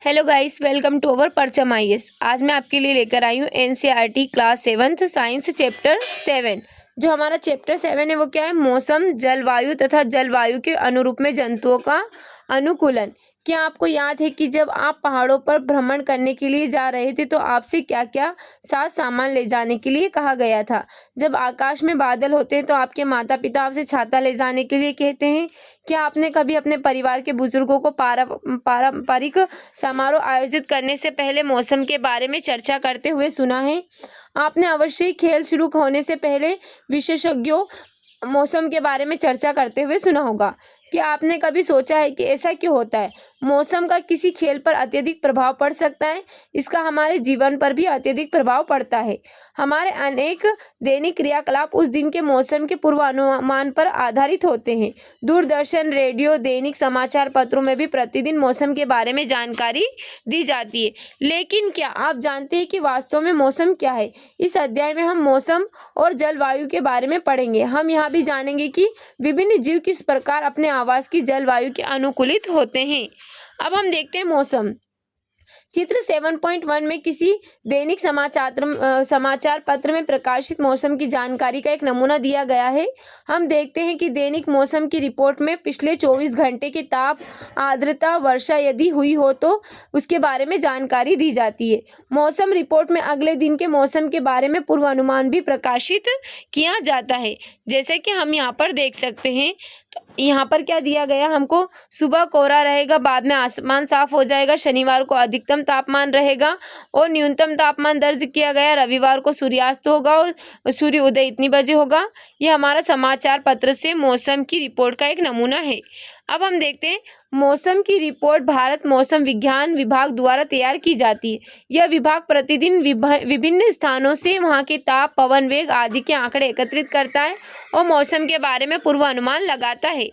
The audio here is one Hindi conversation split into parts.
Hello guys, welcome to our Parcham IAS. आज मैं आपके लिए लेकर आई हूँ NCERT class 7th science chapter 7। जो हमारा चैप्टर 7 है वो क्या है? मौसम, जलवायु तथा जलवायु के अनुरूप में जंतुओं का अनुकूलन। क्या आपको याद है कि जब आप पहाड़ों पर भ्रमण करने के लिए जा रहे थे तो आपसे क्या क्या साथ सामान ले जाने के लिए कहा गया था? जब आकाश में बादल होते हैं तो आपके माता पिता आपसे छाता ले जाने के लिए कहते हैं। क्या आपने कभी अपने परिवार के बुजुर्गों को पारंपरिक समारोह आयोजित करने से पहले मौसम के बारे में चर्चा करते हुए सुना है? आपने अवश्य ही खेल शुरू होने से पहले विशेषज्ञों मौसम के बारे में चर्चा करते हुए सुना होगा। क्या आपने कभी सोचा है कि ऐसा क्यों होता है? मौसम का किसी खेल पर अत्यधिक प्रभाव पड़ सकता है, इसका हमारे जीवन पर भी अत्यधिक प्रभाव पड़ता है। हमारे अनेक दैनिक क्रियाकलाप उस दिन के मौसम के पूर्वानुमान पर आधारित होते हैं। दूरदर्शन, रेडियो, दैनिक समाचार पत्रों में भी प्रतिदिन मौसम के बारे में जानकारी दी जाती है। लेकिन क्या आप जानते हैं कि वास्तव में मौसम क्या है? इस अध्याय में हम मौसम और जलवायु के बारे में पढ़ेंगे। हम यहाँ भी जानेंगे कि विभिन्न जीव किस प्रकार अपने आवास की जलवायु के अनुकूलित होते हैं। अब हम देखते हैं मौसम। चित्र 7.1 में किसी दैनिक समाचार पत्र में प्रकाशित मौसम की जानकारी का एक नमूना दिया गया है। हम देखते हैं कि दैनिक मौसम की रिपोर्ट में पिछले 24 घंटे के ताप, आर्द्रता, वर्षा यदि हुई हो तो उसके बारे में जानकारी दी जाती है। मौसम रिपोर्ट में अगले दिन के मौसम के बारे में पूर्वानुमान भी प्रकाशित किया जाता है। जैसे कि हम यहाँ पर देख सकते हैं, तो यहाँ पर क्या दिया गया हमको? सुबह कोहरा रहेगा, बाद में आसमान साफ हो जाएगा। शनिवार को अधिकतम तापमान रहेगा और न्यूनतम तापमान दर्ज किया गया। रविवार को सूर्यास्त होगा और सूर्य उदय इतनी बजे होगा। ये हमारा समाचार पत्र से मौसम की रिपोर्ट का एक नमूना है। अब हम देखते हैं मौसम की रिपोर्ट भारत मौसम विज्ञान विभाग द्वारा तैयार की जाती है। यह विभाग प्रतिदिन विभिन्न स्थानों से वहां के ताप, पवन वेग आदि के आंकड़े एकत्रित करता है और मौसम के बारे में पूर्वानुमान लगाता है।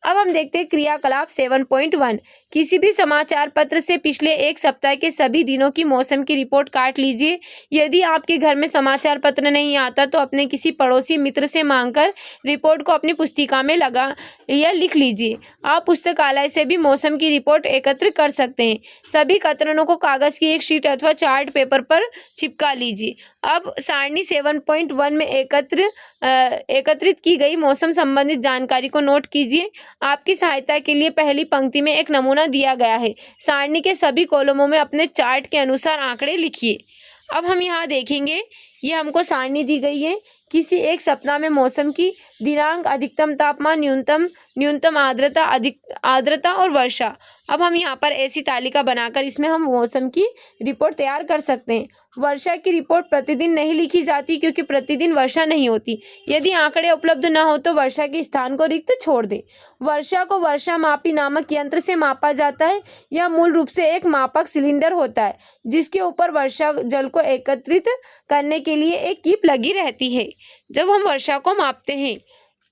अब हम देखते हैं क्रियाकलाप 7.1। किसी भी समाचार पत्र से पिछले एक सप्ताह के सभी दिनों की मौसम की रिपोर्ट काट लीजिए। यदि आपके घर में समाचार पत्र नहीं आता तो अपने किसी पड़ोसी मित्र से मांगकर रिपोर्ट को अपनी पुस्तिका में लगा या लिख लीजिए। आप पुस्तकालय से भी मौसम की रिपोर्ट एकत्र कर सकते हैं। सभी कतरनों को कागज की एक शीट अथवा चार्ट पेपर पर चिपका लीजिए। अब सारणी 7.1 में एकत्रित की गई मौसम संबंधित जानकारी को नोट कीजिए। आपकी सहायता के लिए पहली पंक्ति में एक नमूना दिया गया है। सारणी के सभी कॉलमों में अपने चार्ट के अनुसार आंकड़े लिखिए। अब हम यहाँ देखेंगे, ये हमको सारणी दी गई है। किसी एक सप्ताह में मौसम की दिनांक, अधिकतम तापमान, न्यूनतम आर्द्रता और वर्षा। अब हम यहाँ पर ऐसी तालिका बनाकर इसमें हम मौसम की रिपोर्ट तैयार कर सकते हैं। वर्षा की रिपोर्ट प्रतिदिन नहीं लिखी जाती क्योंकि प्रतिदिन वर्षा नहीं होती। यदि आंकड़े उपलब्ध न हो तो वर्षा के स्थान को रिक्त छोड़ दें। वर्षा को वर्षा मापी नामक यंत्र से मापा जाता है। यह मूल रूप से एक मापक सिलेंडर होता है जिसके ऊपर वर्षा जल को एकत्रित करने के लिए एक कीप लगी रहती है। जब हम वर्षा को मापते हैं,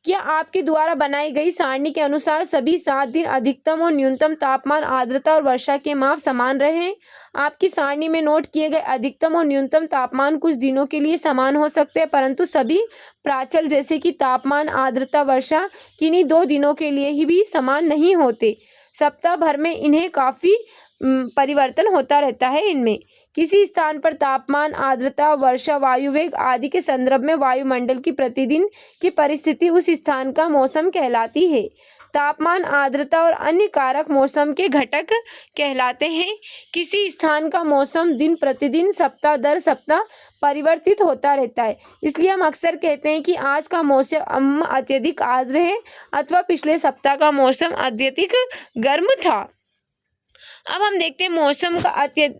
क्या आपके द्वारा बनाई गई सारणी के अनुसार सभी 7 दिन अधिकतम और न्यूनतम तापमान, आर्द्रता और वर्षा के माप समान रहे? आपकी सारणी में नोट किए गए अधिकतम और न्यूनतम तापमान कुछ दिनों के लिए समान हो सकते हैं, परंतु सभी प्राचल जैसे कि तापमान, आर्द्रता, वर्षा किन्हीं 2 दिनों के लिए ही भी समान नहीं होते। सप्ताह भर में इन्हें काफी परिवर्तन होता रहता है। इनमें किसी स्थान पर तापमान, आर्द्रता, वर्षा, वायु वेग आदि के संदर्भ में वायुमंडल की प्रतिदिन की परिस्थिति उस स्थान का मौसम कहलाती है। तापमान, आर्द्रता और अन्य कारक मौसम के घटक कहलाते हैं। किसी स्थान का मौसम दिन प्रतिदिन, सप्ताह दर सप्ताह परिवर्तित होता रहता है। इसलिए हम अक्सर कहते हैं कि आज का मौसम अत्यधिक आर्द्र है अथवा पिछले सप्ताह का मौसम अत्यधिक गर्म था। अब हम देखते हैं मौसम का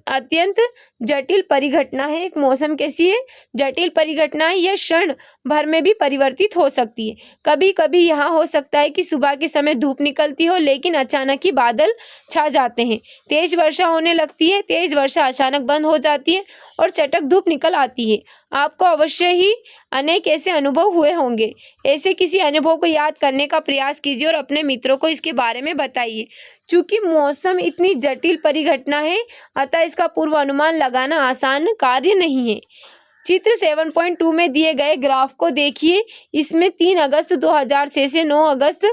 अत्यंत जटिल परिघटना है। एक मौसम कैसी है? जटिल परिघटना है। यह क्षण भर में भी परिवर्तित हो सकती है। कभी कभी यहाँ हो सकता है कि सुबह के समय धूप निकलती हो लेकिन अचानक ही बादल छा जाते हैं। तेज वर्षा होने लगती है, तेज वर्षा अचानक बंद हो जाती है और चटक धूप निकल आती है। आपको अवश्य ही अनेक ऐसे अनुभव हुए होंगे। ऐसे किसी अनुभव को याद करने का प्रयास कीजिए और अपने मित्रों को इसके बारे में बताइए। चूंकि मौसम इतनी जटिल परिघटना है, अतः इसका पूर्वानुमान लगाना आसान कार्य नहीं है। चित्र 7.2 में दिए गए ग्राफ को देखिए। इसमें 3 अगस्त 2006 से 9 अगस्त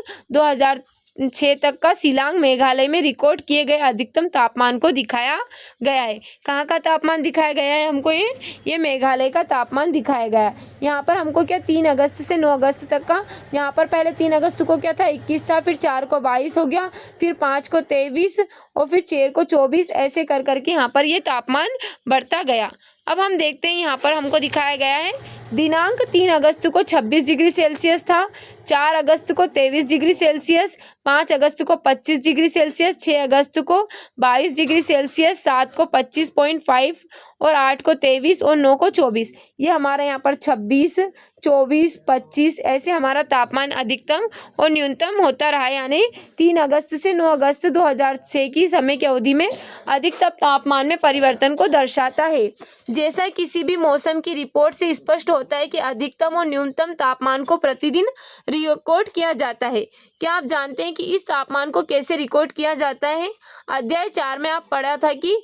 6 तक का शिलांग मेघालय में रिकॉर्ड किए गए अधिकतम तापमान को दिखाया गया है। कहाँ का तापमान दिखाया गया है हमको? ये मेघालय का तापमान दिखाया गया है। यहाँ पर हमको क्या 3 अगस्त से 9 अगस्त तक का, यहाँ पर पहले 3 अगस्त को क्या था 21 था, फिर 4 को 22 हो गया, फिर 5 को 23 और फिर 4 को 24, ऐसे कर करके यहाँ पर ये तापमान बढ़ता गया। अब हम देखते हैं यहाँ पर हमको दिखाया गया है दिनांक 3 अगस्त को 26 डिग्री सेल्सियस था, 4 अगस्त को 23 डिग्री सेल्सियस, 5 अगस्त को 25 डिग्री सेल्सियस, 6 अगस्त को 22 डिग्री सेल्सियस, 7 को 25.5 और 8 को 23 और 9 को 24। ये हमारा यहाँ पर 26, 24, 25 ऐसे हमारा तापमान अधिकतम और न्यूनतम होता रहा, यानी 3 अगस्त से 9 अगस्त 2006 की समय की अवधि में अधिकतम तापमान में परिवर्तन को दर्शाता है। जैसा किसी भी मौसम की रिपोर्ट से स्पष्ट होता है कि अधिकतम और न्यूनतम तापमान को प्रतिदिन रिकॉर्ड किया जाता है। क्या आप जानते हैं कि इस तापमान को कैसे रिकॉर्ड किया जाता है? अध्याय 4 में आप पढ़ा था कि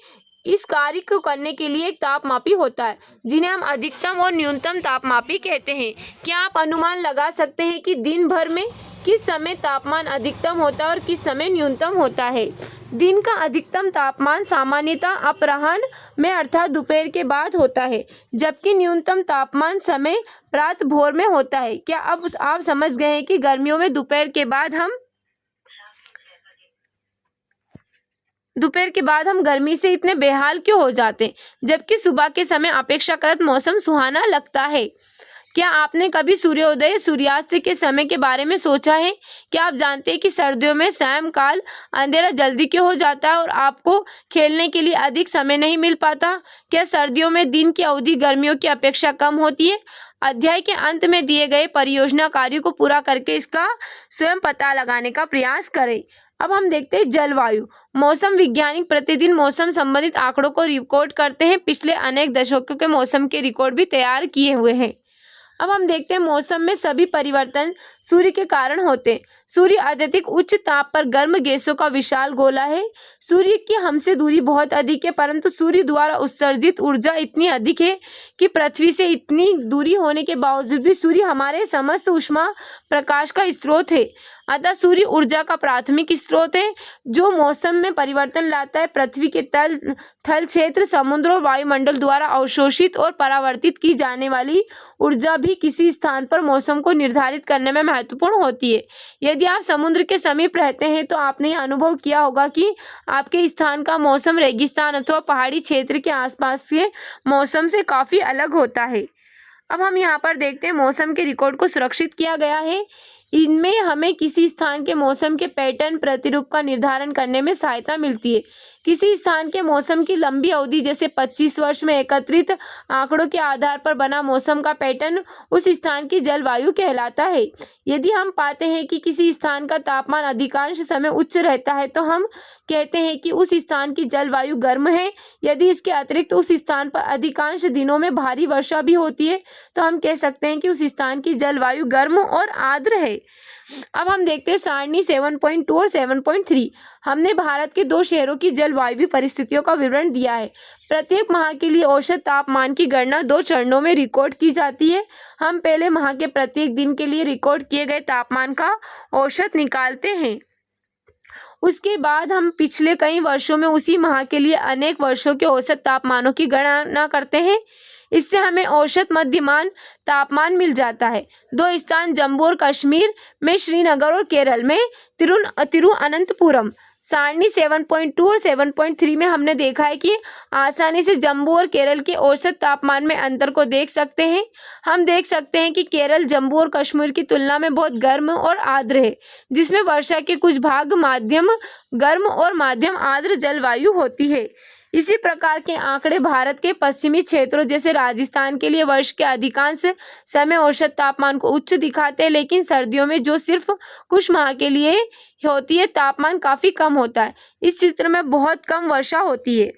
इस कार्य को करने के लिए एक तापमापी होता है, जिन्हें हम अधिकतम और न्यूनतम तापमापी कहते हैं। क्या आप अनुमान लगा सकते हैं कि दिन भर में किस समय तापमान अधिकतम होता है और किस समय न्यूनतम होता है? दिन का अधिकतम तापमान सामान्यतः अपराह्न में अर्थात दोपहर के बाद होता है, जबकि न्यूनतम तापमान समय प्रातः भोर में होता है। क्या अब आप समझ गए हैं कि गर्मियों में दोपहर के बाद हम गर्मी से इतने बेहाल क्यों हो जाते हैं, जबकि सुबह के समय अपेक्षाकृत मौसम सुहाना लगता है? क्या आपने कभी सूर्योदय सूर्यास्त के समय के बारे में सोचा है? क्या आप जानते हैं कि सर्दियों में सायंकाल अंधेरा जल्दी क्यों हो जाता है और आपको खेलने के लिए अधिक समय नहीं मिल पाता? क्या सर्दियों में दिन की अवधि गर्मियों की अपेक्षा कम होती है? अध्याय के अंत में दिए गए परियोजना कार्यों को पूरा करके इसका स्वयं पता लगाने का प्रयास करें। अब हम देखते हैं जलवायु। मौसम वैज्ञानिक प्रतिदिन मौसम संबंधित आंकड़ों को रिकॉर्ड करते हैं। पिछले अनेक दशकों के मौसम के रिकॉर्ड भी तैयार किए हुए हैं। अब हम देखते हैं मौसम में सभी परिवर्तन सूर्य के कारण होते हैं। सूर्य अत्यधिक उच्च ताप पर गर्म गैसों का विशाल गोला है। सूर्य की हमसे दूरी बहुत अधिक है, परंतु सूर्य द्वारा उत्सर्जित ऊर्जा इतनी अधिक है कि पृथ्वी से इतनी दूरी होने के बावजूद भी सूर्य हमारे समस्त ऊष्मा प्रकाश का स्रोत है। अतः सूर्य ऊर्जा का प्राथमिक स्रोत है जो मौसम में परिवर्तन लाता है। पृथ्वी के थल क्षेत्र, समुद्र और वायुमंडल द्वारा अवशोषित और परावर्तित की जाने वाली ऊर्जा भी किसी स्थान पर मौसम को निर्धारित करने में महत्वपूर्ण होती है। यदि आप समुद्र के समीप रहते हैं तो आपने यह अनुभव किया होगा कि आपके स्थान का मौसम रेगिस्तान अथवा पहाड़ी क्षेत्र के आसपास के मौसम से काफी अलग होता है। अब हम यहाँ पर देखते हैं मौसम के रिकॉर्ड को सुरक्षित किया गया है। इनमें हमें किसी स्थान के मौसम के पैटर्न प्रतिरूप का निर्धारण करने में सहायता मिलती है। किसी स्थान के मौसम की लंबी अवधि जैसे 25 वर्ष में एकत्रित आंकड़ों के आधार पर बना मौसम का पैटर्न उस स्थान की जलवायु कहलाता है। यदि हम पाते हैं कि किसी स्थान का तापमान अधिकांश समय उच्च रहता है तो हम कहते हैं कि उस स्थान की जलवायु गर्म है। यदि इसके अतिरिक्त उस स्थान पर अधिकांश दिनों में भारी वर्षा भी होती है तो हम कह सकते हैं कि उस स्थान की जलवायु गर्म और आर्द्र है। अब हम देखते हैं सारणी 7.2 और 7.3। हमने भारत के 2 शहरों की जलवायु परिस्थितियों का विवरण दिया है। प्रत्येक माह के लिए औसत तापमान की गणना 2 चरणों में रिकॉर्ड की जाती है। हम पहले माह के प्रत्येक दिन के लिए रिकॉर्ड किए गए तापमान का औसत निकालते हैं। उसके बाद हम पिछले कई वर्षों में उसी माह के लिए अनेक वर्षों के औसत तापमानों की गणना करते हैं। इससे हमें औसत मध्यमान तापमान मिल जाता है। 2 स्थान जम्मू और कश्मीर में श्रीनगर और केरल में तिरुअनंतपुरम। सारणी 7.2 और 7.3 में हमने देखा है कि आसानी से जम्मू और केरल के औसत तापमान में अंतर को देख सकते हैं। हम देख सकते हैं कि केरल जम्मू और कश्मीर की तुलना में बहुत गर्म और आर्द्र है, जिसमें वर्षा के कुछ भाग मध्यम गर्म और मध्यम आर्द्र जलवायु होती है। इसी प्रकार के आंकड़े भारत के पश्चिमी क्षेत्रों जैसे राजस्थान के लिए वर्ष के अधिकांश समय औसत तापमान को उच्च दिखाते हैं, लेकिन सर्दियों में जो सिर्फ कुछ माह के लिए होती है तापमान काफी कम होता है। इस क्षेत्र में बहुत कम वर्षा होती है।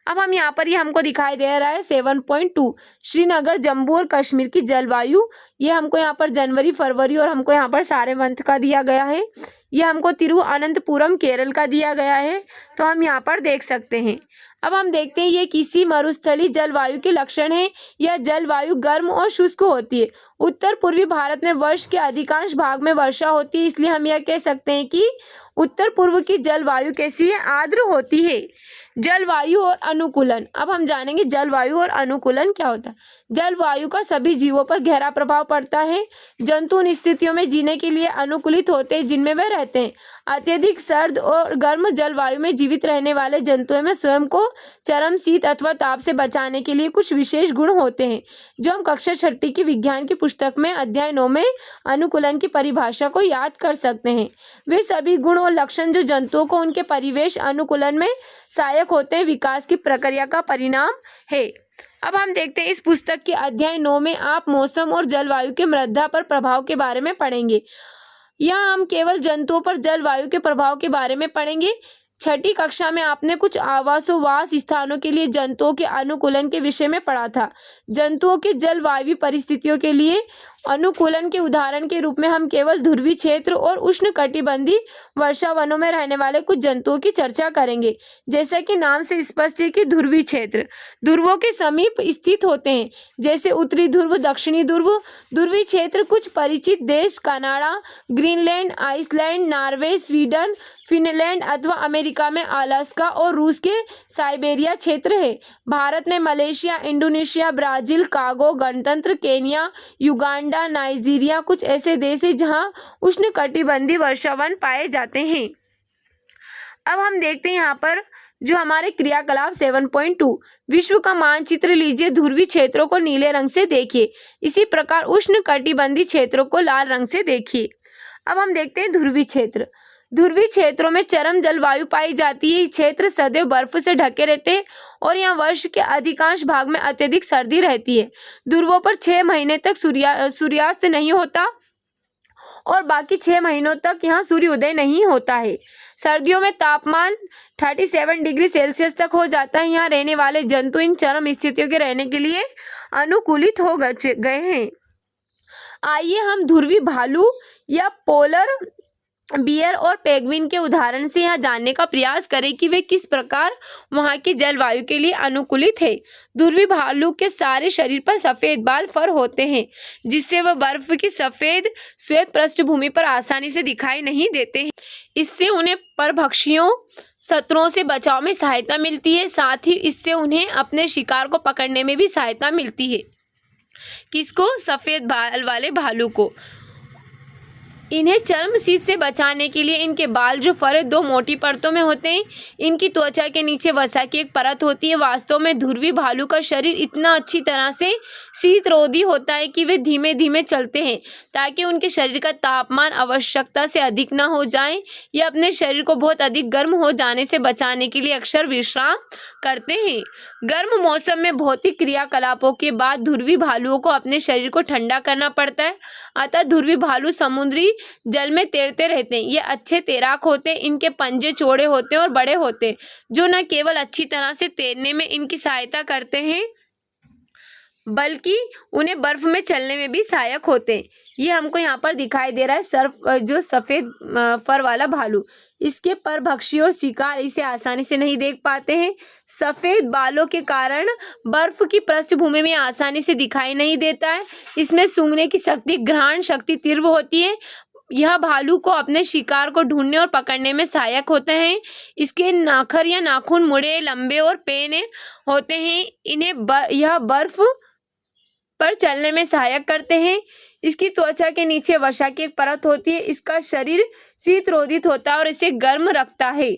अब हम यहाँ पर ये हमको दिखाई दे रहा है 7.2 श्रीनगर जम्मू और कश्मीर की जलवायु। ये हमको यहाँ पर जनवरी फरवरी और हमको यहाँ पर सारे मंथ का दिया गया है। यह हमको तिरुवनंतपुरम केरल का दिया गया है, तो हम यहाँ पर देख सकते हैं। अब हम देखते हैं ये किसी मरुस्थलीय जलवायु के लक्षण है। यह जलवायु गर्म और शुष्क होती है। उत्तर पूर्वी भारत में वर्ष के अधिकांश भाग में वर्षा होती है, इसलिए हम यह कह सकते हैं कि उत्तर पूर्व की जलवायु कैसी है, आर्द्र होती है। जलवायु और अनुकूलन। अब हम जानेंगे जलवायु और अनुकूलन क्या होता है। जलवायु का सभी जीवों पर गहरा प्रभाव पड़ता है। जंतु उन स्थितियों में जीने के लिए अनुकूलित होते हैं जिनमें वे रहते हैं। अत्यधिक सर्द और गर्म जलवायु में जीवित रहने वाले जंतुओं में स्वयं को चरम शीत अथवा ताप से बचाने के लिए कुछ विशेष गुण होते हैं, जो हम कक्षा 6 की विज्ञान की पुस्तक में अध्याय 9 में अनुकूलन की परिभाषा को याद कर सकते हैं। वे सभी गुण और लक्षण जो जंतुओं को उनके परिवेश अनुकूलन में सहायक होते हैं, विकास की प्रक्रिया का परिणाम है। अब हम देखते हैं इस पुस्तक के अध्याय 9 में आप मौसम और जलवायु के मृदा पर प्रभाव के बारे में पढ़ेंगे। यहाँ हम केवल जंतुओं पर जलवायु के प्रभाव के बारे में पढ़ेंगे। 6ठी कक्षा में आपने कुछ आवासोवास स्थानों के लिए जंतुओं के अनुकूलन के विषय में पढ़ा था। जंतुओं के जलवायु परिस्थितियों के लिए अनुकूलन के उदाहरण के रूप में हम केवल ध्रुवीय क्षेत्र और उष्णकटिबंधीय वर्षा वनों में रहने वाले कुछ जंतुओं की चर्चा करेंगे। जैसा कि नाम से स्पष्ट है कि ध्रुवीय क्षेत्र ध्रुवों के समीप स्थित होते हैं, जैसे उत्तरी ध्रुव, दक्षिणी ध्रुव। ध्रुवीय क्षेत्र कुछ परिचित देश Canada, Greenland, Iceland, Norway, Sweden, Finland अथवा अमेरिका में अलास्का और रूस के साइबेरिया क्षेत्र है। भारत में मलेशिया, इंडोनेशिया, ब्राजील, कांगो गणतंत्र, केन्या, युगांडा, नाइजीरिया कुछ ऐसे देश हैं जहां उष्णकटिबंधीय वर्षावन पाए जाते हैं। अब हम देखते हैं यहाँ पर जो हमारे क्रियाकलाप 7.2 विश्व का मानचित्र लीजिए। ध्रुवीय क्षेत्रों को नीले रंग से देखिए, इसी प्रकार उष्णकटिबंधीय क्षेत्रों को लाल रंग से देखिए। अब हम देखते हैं ध्रुवीय क्षेत्र। ध्रुवीय क्षेत्रों में चरम जलवायु पाई जाती है। क्षेत्र सदैव बर्फ से ढके रहते हैं और यहाँ वर्ष के अधिकांश भाग में अत्यधिक सर्दी रहती है। ध्रुवों पर 6 महीने तक सूर्यास्त नहीं होता और बाकी 6 महीनों तक यहाँ सूर्योदय नहीं होता है। सर्दियों में तापमान 37 डिग्री सेल्सियस तक हो जाता है। यहाँ रहने वाले जंतु इन चरम स्थितियों के रहने के लिए अनुकूलित हो गए हैं। आइए हम ध्रुवीय भालू या पोलर बियर और पेंगुइन के उदाहरण से यह जानने का प्रयास करें कि वे किस प्रकार वहां की जलवायु के लिए अनुकूलित है। ध्रुवीय भालू के सारे शरीर पर सफेद बाल फर होते हैं, जिससे वह बर्फ की सफेद श्वेत पृष्ठभूमि पर आसानी से दिखाई नहीं देते हैं। इससे उन्हें परभक्षियों शत्रुओं से बचाव में सहायता मिलती है। साथ ही इससे उन्हें अपने शिकार को पकड़ने में भी सहायता मिलती है। किसको? सफेद बाल वाले भालू को। इन्हें चर्म शीत से बचाने के लिए इनके बाल जो फर है 2 मोटी परतों में होते हैं। इनकी त्वचा के नीचे वसा की एक परत होती है। वास्तव में ध्रुवीय भालू का शरीर इतना अच्छी तरह से शीतरोधी होता है कि वे धीमे धीमे चलते हैं ताकि उनके शरीर का तापमान आवश्यकता से अधिक न हो जाए। यह अपने शरीर को बहुत अधिक गर्म हो जाने से बचाने के लिए अक्सर विश्राम करते हैं। गर्म मौसम में भौतिक क्रियाकलापों के बाद ध्रुवीय भालुओं को अपने शरीर को ठंडा करना पड़ता है। अतः ध्रुवीय भालू समुद्री जल में तैरते रहते हैं। ये अच्छे तैराक होते हैं। इनके पंजे चौड़े होते हैं और बड़े होते हैं, जो न केवल अच्छी तरह से तैरने में इनकी सहायता करते हैं बल्कि उन्हें बर्फ में चलने में भी सहायक होते हैं। ये हमको यहाँ पर दिखाई दे रहा है जो सफेद फर वाला भालू। इसके परभक्षी और शिकार इसे आसानी से नहीं देख पाते हैं। सफेद बालों के कारण बर्फ की पृष्ठभूमि में आसानी से दिखाई नहीं देता है। इसमें सूंघने की शक्ति, घ्राण शक्ति तीव्र होती है। यह भालू को अपने शिकार को ढूंढने और पकड़ने में सहायक होते हैं। इसके नाखर या नाखून मुड़े, लंबे और पेने होते हैं। यह बर्फ पर चलने में सहायक करते हैं। इसकी त्वचा के नीचे वसा की एक परत होती है। इसका शरीर शीतरोधित होता है और इसे गर्म रखता है।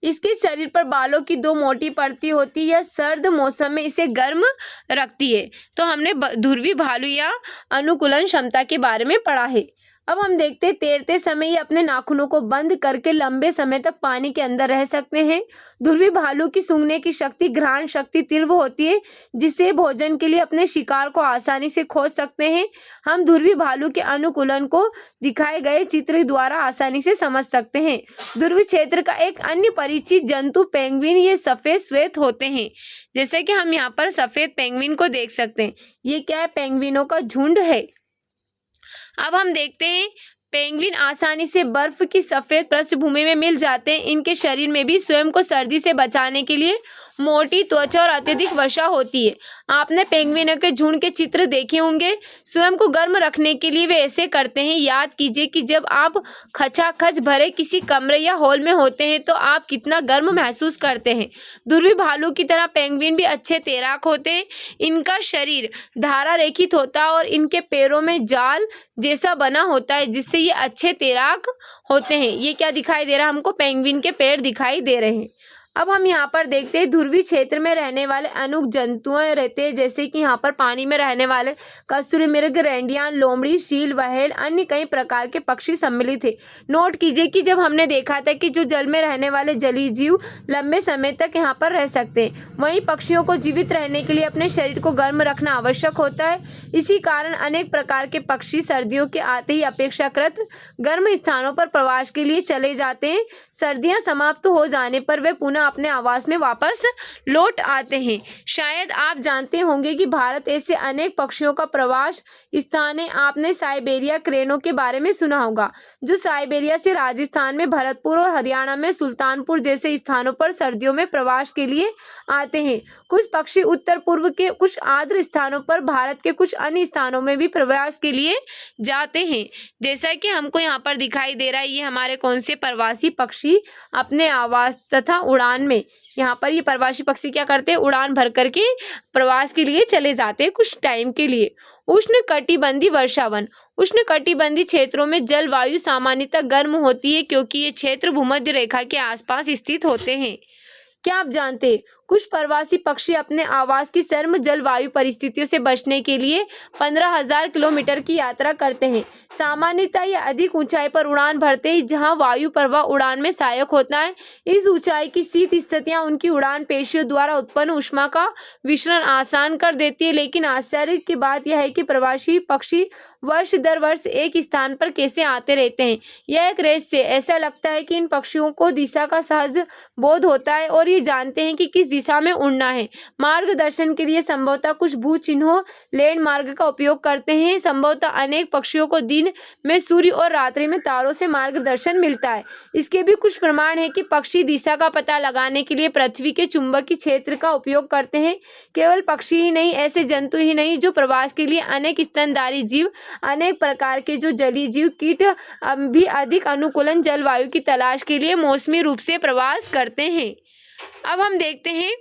इसके शरीर पर बालों की 2 मोटी परतें होती है। यह सर्द मौसम में इसे गर्म रखती है। तो हमने ध्रुवीय भालू या अनुकूलन क्षमता के बारे में पढ़ा है। अब हम देखते हैं तैरते समय ये अपने नाखूनों को बंद करके लंबे समय तक पानी के अंदर रह सकते हैं। ध्रुवीय भालू की सूंघने की शक्ति, घ्राण शक्ति तीव्र होती है, जिससे भोजन के लिए अपने शिकार को आसानी से खोज सकते हैं। हम ध्रुवीय भालू के अनुकूलन को दिखाए गए चित्र द्वारा आसानी से समझ सकते हैं। ध्रुवीय क्षेत्र का एक अन्य परिचित जंतु पेंगुइन, ये सफेद श्वेत होते हैं। जैसे कि हम यहाँ पर सफेद पेंगुइन को देख सकते हैं। ये क्या है? पेंगुइनों का झुंड है। अब हम देखते हैं पेंगुइन आसानी से बर्फ की सफेद पृष्ठभूमि में मिल जाते हैं। इनके शरीर में भी स्वयं को सर्दी से बचाने के लिए मोटी त्वचा और अत्यधिक वसा होती है। आपने पेंगुइनों के झुंड के चित्र देखे होंगे। स्वयं को गर्म रखने के लिए वे ऐसे करते हैं। याद कीजिए कि जब आप खचाखच भरे किसी कमरे या हॉल में होते हैं तो आप कितना गर्म महसूस करते हैं। ध्रुवी भालू की तरह पेंगुइन भी अच्छे तैराक होते हैं। इनका शरीर धारा रेखित होता है और इनके पैरों में जाल जैसा बना होता है, जिससे ये अच्छे तैराक होते हैं। ये क्या दिखाई दे रहा है हमको? पेंगुइन के पैर दिखाई दे रहे हैं। अब हम यहाँ पर देखते हैं ध्रुवीय क्षेत्र में रहने वाले अनेक जंतुएं रहते हैं, जैसे कि यहाँ पर पानी में रहने वाले कस्तूरी मृग, रेंडियान, लोमड़ी, सील, व्हेल, अन्य कई प्रकार के पक्षी सम्मिलित थे। नोट कीजिए कि जब हमने देखा था कि जो जल में रहने वाले जलीय जीव लंबे समय तक यहाँ पर रह सकते हैं, वहीं पक्षियों को जीवित रहने के लिए अपने शरीर को गर्म रखना आवश्यक होता है। इसी कारण अनेक प्रकार के पक्षी सर्दियों के आते ही अपेक्षाकृत गर्म स्थानों पर प्रवास के लिए चले जाते हैं। सर्दियां समाप्त हो जाने पर वे पुनः अपने आवास में वापस लौट आते हैं। शायद आप जानते होंगे कि भारत ऐसे अनेक पक्षियों का प्रवास स्थान है। आपने साइबेरिया क्रेनों के बारे में सुना होगा, जो साइबेरिया से राजस्थान में भरतपुर और हरियाणा में सुल्तानपुर जैसे स्थानों पर सर्दियों में प्रवास के लिए आते हैं। कुछ पक्षी उत्तर पूर्व के कुछ आर्द्र स्थानों पर भारत के कुछ अन्य स्थानों में भी प्रवास के लिए जाते हैं। जैसा कि हमको यहाँ पर दिखाई दे रहा है, ये हमारे कौन से प्रवासी पक्षी अपने आवास तथा उड़ान में, यहाँ पर ये प्रवासी पक्षी क्या करते हैं? उड़ान भर करके प्रवास के लिए चले जाते हैं कुछ टाइम के लिए। उष्णकटिबंधीय वर्षावन। उष्णकटिबंधीय क्षेत्रों में जलवायु सामान्यतः गर्म होती है, क्योंकि ये क्षेत्र भूमध्य रेखा के आसपास स्थित होते हैं। क्या आप जानते हैं कुछ प्रवासी पक्षी अपने आवास की सर्म जलवायु परिस्थितियों से बचने के लिए 15,000 किलोमीटर की यात्रा करते हैं। सामान्यतः ये अधिक ऊंचाई पर उड़ान भरते हैं, जहां वायु प्रवाह उड़ान में सहायक होता है। इस ऊंचाई की शीत स्थितियां उनकी उड़ान पेशियों द्वारा उत्पन्न ऊष्मा का विसरण आसान कर देती है। लेकिन आश्चर्य की बात यह है कि प्रवासी पक्षी वर्ष दर वर्ष एक स्थान पर कैसे आते रहते हैं। यह एक रहस्य है। ऐसा लगता है कि इन पक्षियों को दिशा का सहज बोध होता है और ये जानते हैं कि किस दिशा में उड़ना है। मार्गदर्शन के लिए संभवतः कुछ भू चिन्हों लैंडमार्क का उपयोग करते हैं। संभवतः अनेक पक्षियों को दिन में सूर्य और रात्रि में तारों से मार्गदर्शन मिलता है। इसके भी कुछ प्रमाण है कि पक्षी दिशा का पता लगाने के लिए पृथ्वी के चुंबकीय क्षेत्र का उपयोग करते हैं। केवल पक्षी ही नहीं, ऐसे जंतु ही नहीं जो प्रवास के लिए अनेक स्तनधारी जीव, अनेक प्रकार के जो जलीय जीव, कीट भी अधिक अनुकूलन जलवायु की तलाश के लिए मौसमी रूप से प्रवास करते हैं। अब हम देखते हैं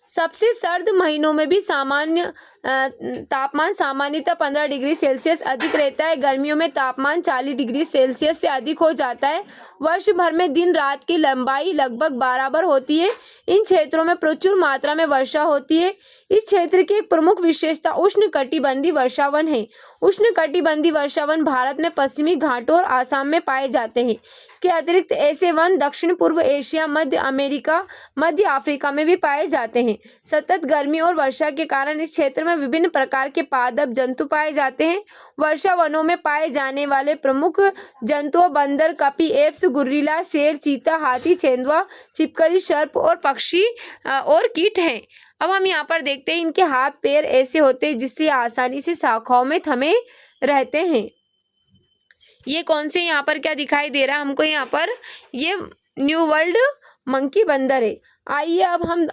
सबसे सर्द महीनों में भी सामान्य तापमान सामान्यतः 15 डिग्री सेल्सियस अधिक रहता है। गर्मियों में तापमान 40 डिग्री सेल्सियस से अधिक हो जाता है। वर्ष भर में दिन रात की लंबाई लगभग बराबर होती है। इन क्षेत्रों में प्रचुर मात्रा में वर्षा होती है। इस क्षेत्र की एक प्रमुख विशेषता उष्णकटिबंधीय वर्षावन है। उष्णकटिबंधीय वर्षावन भारत में पश्चिमी घाटों और आसाम में पाए जाते हैं। इसके अतिरिक्त ऐसे वन दक्षिण पूर्व एशिया, मध्य अमेरिका, मध्य अफ्रीका में भी पाए जाते हैं। सतत गर्मी और वर्षा के कारण इस क्षेत्र में विभिन्न प्रकार के पादप जंतु पाए जाते हैं। वर्षा वनों में पाए जाने वाले प्रमुख जंतुओं बंदर, कपी, एप्स, गुर्रिला, शेर, चीता, हाथी, तेंदुआ, छिपकली, सर्प और पक्षी और कीट हैं। अब हम यहाँ पर देखते हैं इनके हाथ पैर ऐसे होते हैं जिससे आसानी से शाखाओं में थमे रहते हैं। ये कौन से यहाँ पर क्या दिखाई दे रहा है हमको? यहाँ पर ये न्यू वर्ल्ड मंकी बंदर है। आइए अब हम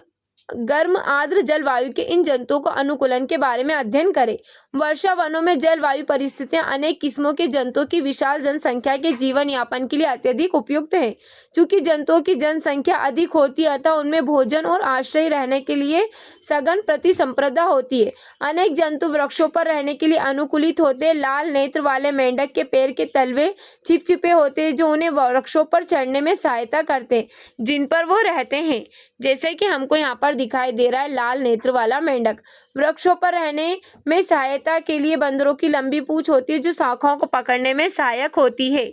गर्म आर्द्र जलवायु के इन जंतुओं को अनुकूलन के बारे में अध्ययन करें। वर्षा वनों में जलवायु परिस्थितियां अनेक किस्मों के जंतुओं की विशाल जनसंख्या के जीवन यापन के लिए अत्यधिक उपयुक्त है। चूंकि जंतुओं की जनसंख्या अधिक होती है, अतः उनमें भोजन और आश्रय रहने के लिए सघन प्रतिस्पर्धा होती है। अनेक जंतु वृक्षों पर रहने के लिए अनुकूलित होते हैं। लाल नेत्र वाले मेंढक के पैर के तलवे चिपचिपे होते हैं, जो उन्हें वृक्षों पर चढ़ने में सहायता करते हैं जिन पर वो रहते हैं। जैसे कि हमको यहाँ पर दिखाई दे रहा है लाल नेत्र वाला मेंढक। वृक्षों पर रहने में सहायता के लिए बंदरों की लंबी पूंछ होती है, जो शाखाओं को पकड़ने में सहायक होती है।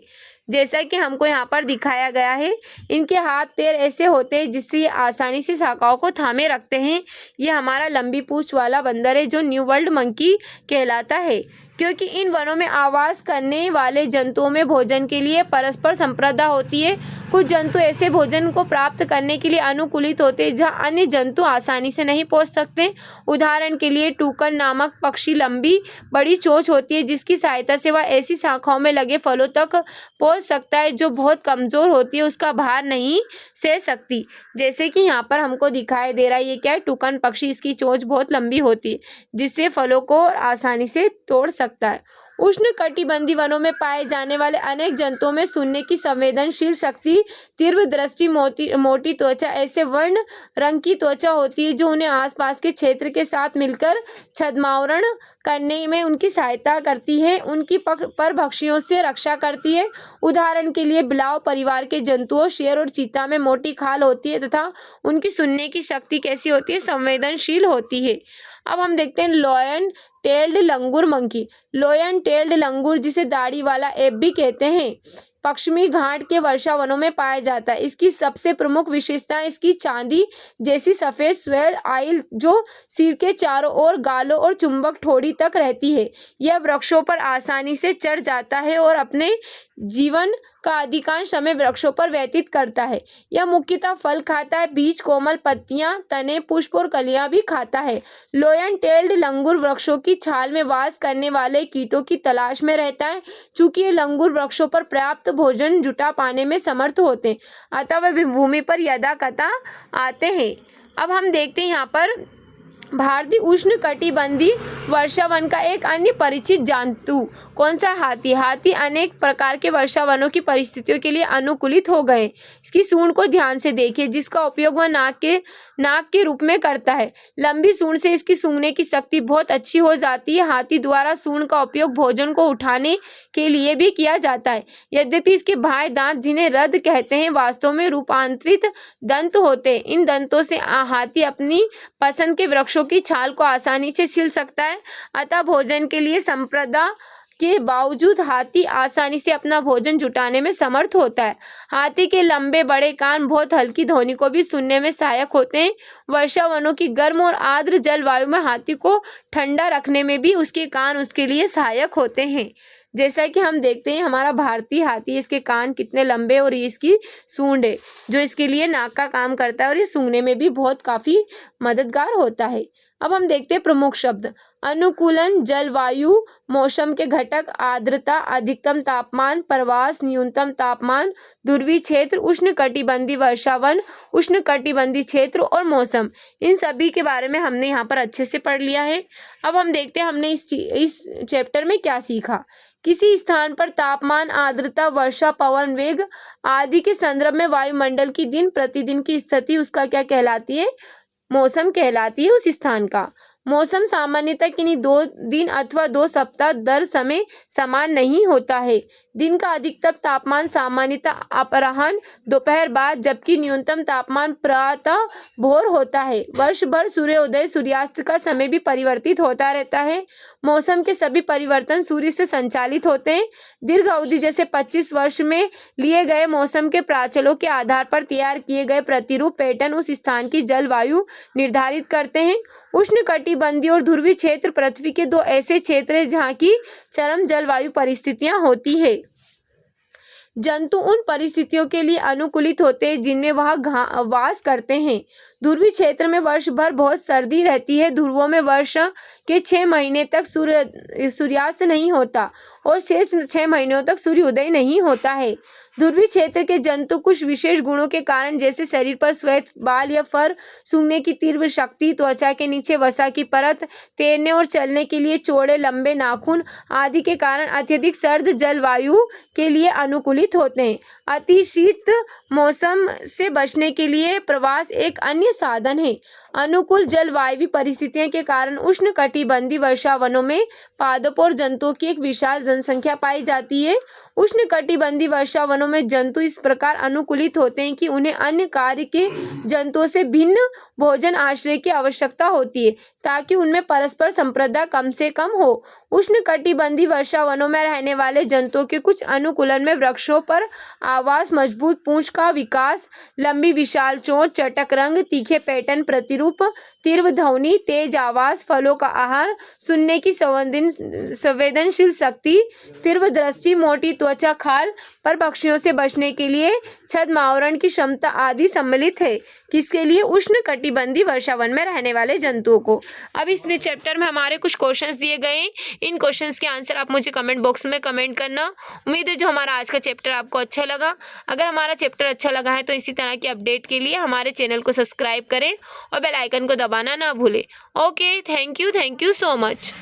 जैसा कि हमको यहाँ पर दिखाया गया है, इनके हाथ पैर ऐसे होते हैं जिससे ये आसानी से शाखाओं को थामे रखते हैं। ये हमारा लंबी पूंछ वाला बंदर है, जो न्यू वर्ल्ड मंकी कहलाता है। क्योंकि इन वनों में आवास करने वाले जंतुओं में भोजन के लिए परस्पर संप्रदा होती है। कुछ जंतु ऐसे भोजन को प्राप्त करने के लिए अनुकूलित होते हैं जहाँ अन्य जंतु आसानी से नहीं पहुँच सकते। उदाहरण के लिए टूकन नामक पक्षी लंबी बड़ी चोंच होती है जिसकी सहायता से वह ऐसी शाखाओं में लगे फलों तक पहुँच सकता है जो बहुत कमजोर होती है, उसका भार नहीं सह सकती। जैसे कि यहाँ पर हमको दिखाई दे रहा है, ये क्या है, टूकन पक्षी, इसकी चोंच बहुत लंबी होती है जिससे फलों को आसानी से तोड़ सकता है। उष्णकटिबंधीय वनों में पाए जाने वाले अनेक जंतुओं में सुनने की संवेदनशील शक्ति, तीव्र दृष्टि, मोटी त्वचा, ऐसे वर्ण रंग की त्वचा होती है जो उन्हें आसपास के क्षेत्र के साथ मिलकर छद्मावरण करने में उनकी सहायता करती है, उनकी परभक्षियों से रक्षा करती है। उदाहरण के लिए बिलाव परिवार के जंतुओं शेर और चीता में मोटी खाल होती है तथा उनकी सुनने की शक्ति कैसी होती है, संवेदनशील होती है। अब हम देखते हैं लॉयन टेल्ड लंगूर मंकी। लॉयन टेल्ड लंगूर, जिसे दाढ़ी वाला एब भी कहते हैं, पश्चिमी घाट के वर्षा वनों में पाया जाता है। इसकी सबसे प्रमुख विशेषता इसकी चांदी जैसी सफेद स्वेल आइल जो सिर के चारों ओर गालों और चुंबक ठोड़ी तक रहती है। यह वृक्षों पर आसानी से चढ़ जाता है और अपने जीवन का अधिकांश समय वृक्षों पर व्यतीत करता है। यह मुख्यतः फल खाता है, बीज, कोमल पत्तियां, तने, पुष्प और कलियां भी खाता है। लॉयन टेल्ड लंगूर वृक्षों की छाल में वास करने वाले कीटों की तलाश में रहता है। चूंकि ये लंगूर वृक्षों पर पर्याप्त भोजन जुटा पाने में समर्थ होते हैं, अतः वे भूमि पर यदाकदा आते हैं। अब हम देखते हैं यहाँ पर भारतीय उष्णकटिबंधीय वर्षा वन का एक अन्य परिचित जंतु कौन सा, हाथी। हाथी अनेक प्रकार के वर्षा वनों की परिस्थितियों के लिए अनुकूलित हो गए। इसकी सूंड को ध्यान से देखिए जिसका उपयोग वह नाक के रूप में करता है। लंबी सूंड से इसकी सूंघने की शक्ति बहुत अच्छी हो जाती है। हाथी द्वारा सूंड का उपयोग भोजन को उठाने के लिए भी किया जाता है। यद्यपि इसके बाह्य दांत, जिन्हें रद कहते हैं, वास्तव में रूपांतरित दंत होते हैं। इन दंतों से हाथी अपनी पसंद के वृक्षों की छाल को आसानी से छील सकता है। अतः भोजन के लिए संप्रदा के बावजूद हाथी आसानी से अपना भोजन जुटाने में समर्थ होता है। हाथी के लंबे बड़े कान बहुत हल्की ध्वनि को भी सुनने में सहायक होते हैं। वर्षा वनों की गर्म और आर्द्र जलवायु में हाथी को ठंडा रखने में भी उसके कान उसके लिए सहायक होते हैं। जैसा कि हम देखते हैं हमारा भारतीय हाथी, इसके कान कितने लंबे और ये इसकी सूंड है जो इसके लिए नाक का काम करता है और ये सूंघने में भी बहुत काफ़ी मददगार होता है। अब हम देखते हैं प्रमुख शब्द। अनुकूलन, जलवायु, मौसम के घटक, आर्द्रता, अधिकतम तापमान, प्रवास, न्यूनतम तापमान, ध्रुवीय क्षेत्र, उष्णकटिबंधीय वर्षा वन, उष्णकटिबंधीय क्षेत्र और मौसम। इन सभी के बारे में हमने यहाँ पर अच्छे से पढ़ लिया है। अब हम देखते हैं हमने इस चैप्टर में क्या सीखा। किसी स्थान पर तापमान, आर्द्रता, वर्षा, पवन वेग आदि के संदर्भ में वायुमंडल की दिन प्रतिदिन की स्थिति उसका क्या कहलाती है, मौसम कहलाती है उस स्थान का। मौसम सामान्यतः किन्हीं 2 दिन अथवा 2 सप्ताह दर समय समान नहीं होता है। दिन का अधिकतम तापमान सामान्यतः अपराह्न, दोपहर बाद, जबकि न्यूनतम तापमान प्रातः भोर होता है। वर्ष भर सूर्योदय सूर्यास्त का समय भी परिवर्तित होता रहता है। मौसम के सभी परिवर्तन सूर्य से संचालित होते हैं। दीर्घ अवधि जैसे 25 वर्ष में लिए गए मौसम के प्राचलों के आधार पर तैयार किए गए प्रतिरूप पैटर्न उस स्थान की जलवायु निर्धारित करते हैं। उष्णकटिबंधीय और ध्रुवीय क्षेत्र पृथ्वी के 2 ऐसे क्षेत्र हैं जहाँ की चरम जलवायु परिस्थितियां होती है। जंतु उन परिस्थितियों के लिए अनुकूलित होते हैं जिनमें वह वास करते हैं। ध्रुवीय क्षेत्र में वर्ष भर बहुत सर्दी रहती है। ध्रुवों में वर्ष के 6 महीने तक सूर्यास्त नहीं होता और शेष 6 महीनों तक सूर्योदय नहीं होता है। ध्रुवीय क्षेत्र के जंतु कुछ विशेष गुणों के कारण, जैसे शरीर पर श्वेत बाल या फर, सूंघने की तीव्र शक्ति, त्वचा के नीचे वसा की परत, तैरने और चलने के लिए चौड़े लंबे नाखून आदि के कारण अत्यधिक सर्द जलवायु के लिए अनुकूलित होते हैं। अति शीत मौसम से बचने के लिए प्रवास एक अन्य साधन है। अनुकूल जलवायु परिस्थितियों के कारण उष्णकटिबंधीय वर्षा वनों में पादपों और जंतुओं की एक विशाल जनसंख्या पाई जाती है। उष्णकटिबंधीय वर्षा वनों में जंतु इस प्रकार अनुकूलित होते हैं कि उन्हें अन्य कार्य के जंतुओं से भिन्न भोजन आश्रय की आवश्यकता होती है ताकि उनमें परस्पर संप्रदा कम से कम हो। उष्णकटिबंधीय वर्षा वनों में रहने वाले जंतुओं के कुछ अनुकूलन में वृक्षों पर आवास, मजबूत पूंछ का विकास, लंबी विशाल चोंच, चटक रंग, तीखे पैटर्न प्रतिरूप, तीव्र ध्वनि, तेज आवाज, फलों का आहार, सुनने की संवेदनशील शक्ति, तीव्र दृष्टि, मोटी त्वचा, खाल पर पक्षियों से बचने के लिए छद्म आवरण की क्षमता आदि सम्मिलित है। किसके लिए? उष्णकटिबंधीय वर्षावन में रहने वाले जंतुओं को। अब इस चैप्टर में हमारे कुछ क्वेश्चंस दिए गए हैं। इन क्वेश्चंस के आंसर आप मुझे कमेंट बॉक्स में कमेंट करना। उम्मीद है जो हमारा आज का चैप्टर आपको अच्छा लगा। अगर हमारा चैप्टर अच्छा लगा है तो इसी तरह की अपडेट के लिए हमारे चैनल को सब्सक्राइब करें और बेल आइकन को दबाना ना भूलें। Okay, thank you so much.